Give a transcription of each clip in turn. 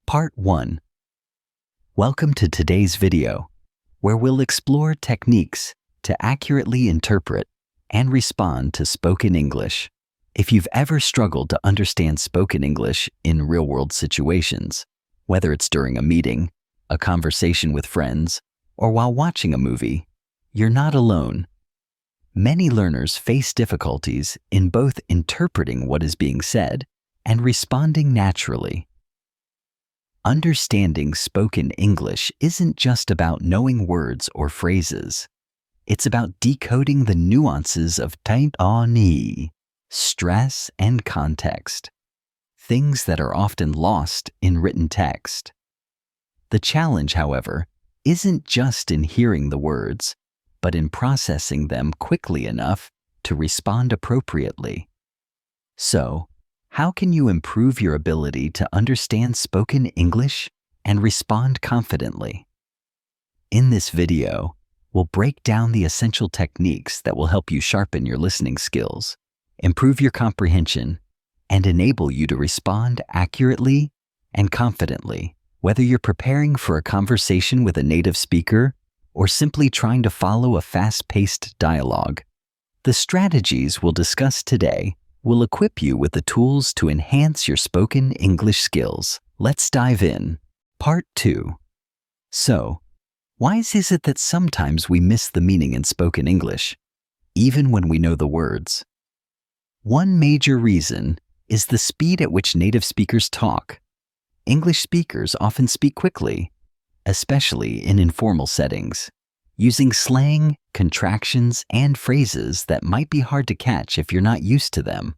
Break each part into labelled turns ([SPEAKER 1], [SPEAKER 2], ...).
[SPEAKER 1] Part 1. Welcome to today's video, where we'll explore techniques to accurately interpret and respond to spoken English. If you've ever struggled to understand spoken English in real-world situations, whether it's during a meeting, a conversation with friends, or while watching a movie, you're not alone. Many learners face difficulties in both interpreting what is being said and responding naturally. Understanding spoken English isn't just about knowing words or phrases. It's about decoding the nuances of tone, stress, and context, things that are often lost in written text. The challenge, however, isn't just in hearing the words, but in processing them quickly enough to respond appropriately. So, how can you improve your ability to understand spoken English and respond confidently? In this video, we'll break down the essential techniques that will help you sharpen your listening skills, improve your comprehension, and enable you to respond accurately and confidently, whether you're preparing for a conversation with a native speaker or simply trying to follow a fast-paced dialogue. The strategies we'll discuss today will equip you with the tools to enhance your spoken English skills. Let's dive in. Part 2. So, why is it that sometimes we miss the meaning in spoken English, even when we know the words? One major reason is the speed at which native speakers talk. English speakers often speak quickly, especially in informal settings, using slang, contractions, and phrases that might be hard to catch if you're not used to them.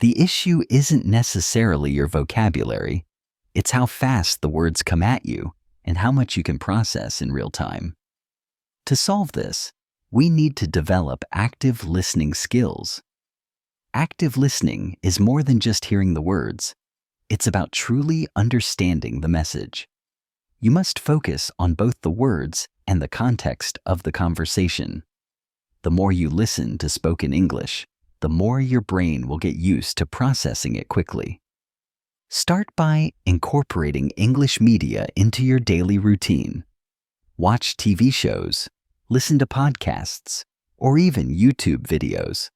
[SPEAKER 1] The issue isn't necessarily your vocabulary, it's how fast the words come at you and how much you can process in real time. To solve this, we need to develop active listening skills. Active listening is more than just hearing the words. It's about truly understanding the message. You must focus on both the words and the context of the conversation. The more you listen to spoken English, the more your brain will get used to processing it quickly. Start by incorporating English media into your daily routine. Watch TV shows, listen to podcasts, or even YouTube videos.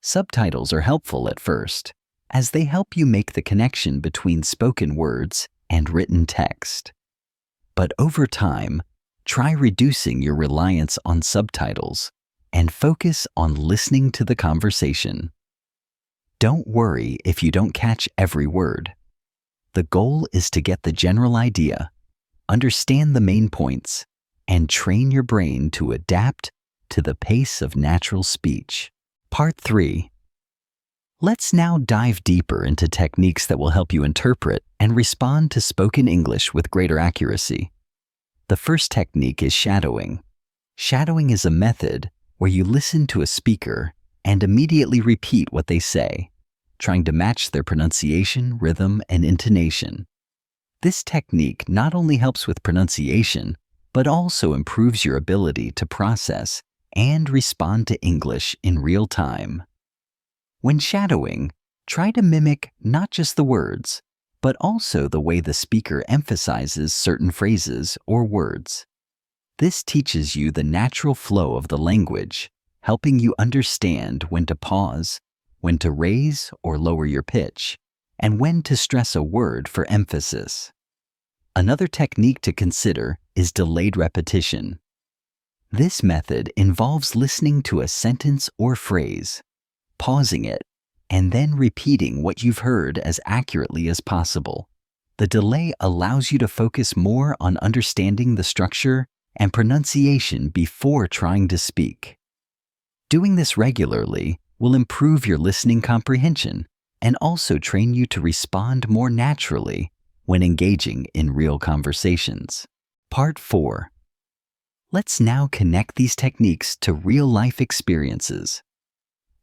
[SPEAKER 1] Subtitles are helpful at first, as they help you make the connection between spoken words and written text. But over time, try reducing your reliance on subtitles and focus on listening to the conversation. Don't worry if you don't catch every word. The goal is to get the general idea, understand the main points, and train your brain to adapt to the pace of natural speech. Part 3. Let's now dive deeper into techniques that will help you interpret and respond to spoken English with greater accuracy. The first technique is shadowing. Shadowing is a method where you listen to a speaker and immediately repeat what they say, trying to match their pronunciation, rhythm, and intonation. This technique not only helps with pronunciation, but also improves your ability to process and respond to English in real time. When shadowing, try to mimic not just the words, but also the way the speaker emphasizes certain phrases or words. This teaches you the natural flow of the language, helping you understand when to pause, when to raise or lower your pitch, and when to stress a word for emphasis. Another technique to consider is delayed repetition. This method involves listening to a sentence or phrase, pausing it, and then repeating what you've heard as accurately as possible. The delay allows you to focus more on understanding the structure and pronunciation before trying to speak. Doing this regularly will improve your listening comprehension and also train you to respond more naturally when engaging in real conversations. Part 4. Let's now connect these techniques to real-life experiences.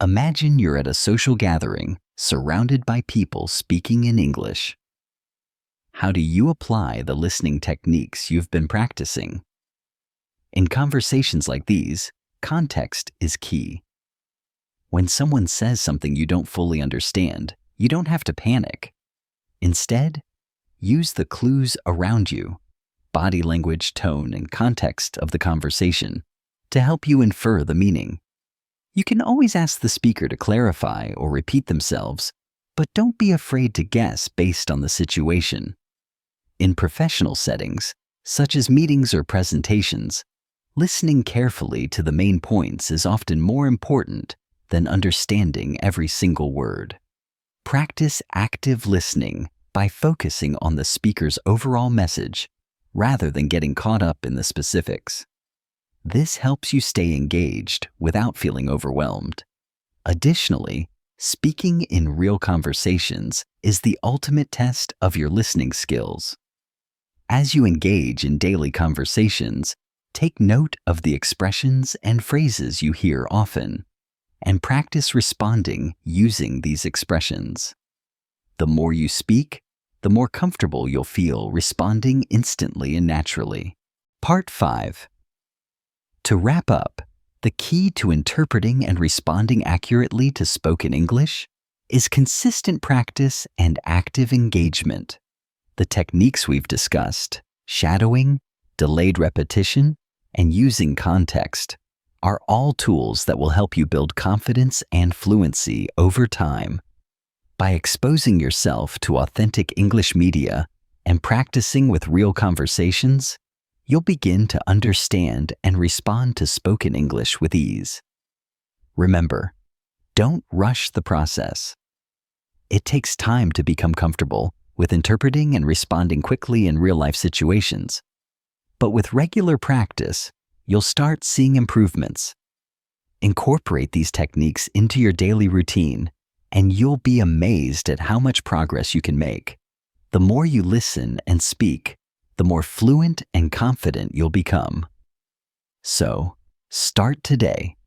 [SPEAKER 1] Imagine you're at a social gathering surrounded by people speaking in English. How do you apply the listening techniques you've been practicing? In conversations like these, context is key. When someone says something you don't fully understand, you don't have to panic. Instead, use the clues around you, body language, tone, and context of the conversation, to help you infer the meaning. You can always ask the speaker to clarify or repeat themselves, but don't be afraid to guess based on the situation. In professional settings, such as meetings or presentations, listening carefully to the main points is often more important than understanding every single word. Practice active listening by focusing on the speaker's overall message rather than getting caught up in the specifics. This helps you stay engaged without feeling overwhelmed. Additionally, speaking in real conversations is the ultimate test of your listening skills. As you engage in daily conversations, take note of the expressions and phrases you hear often, and practice responding using these expressions. The more you speak, the more comfortable you'll feel responding instantly and naturally. Part 5. To wrap up, the key to interpreting and responding accurately to spoken English is consistent practice and active engagement. The techniques we've discussed, shadowing, delayed repetition, and using context, are all tools that will help you build confidence and fluency over time. By exposing yourself to authentic English media and practicing with real conversations, you'll begin to understand and respond to spoken English with ease. Remember, don't rush the process. It takes time to become comfortable with interpreting and responding quickly in real-life situations. But with regular practice, you'll start seeing improvements. Incorporate these techniques into your daily routine, and you'll be amazed at how much progress you can make. The more you listen and speak, the more fluent and confident you'll become. So, start today.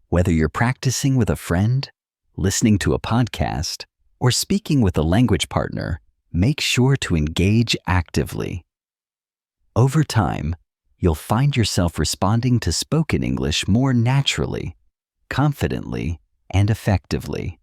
[SPEAKER 1] Whether you're practicing with a friend, listening to a podcast, or speaking with a language partner, make sure to engage actively. Over time, you'll find yourself responding to spoken English more naturally, confidently, and effectively.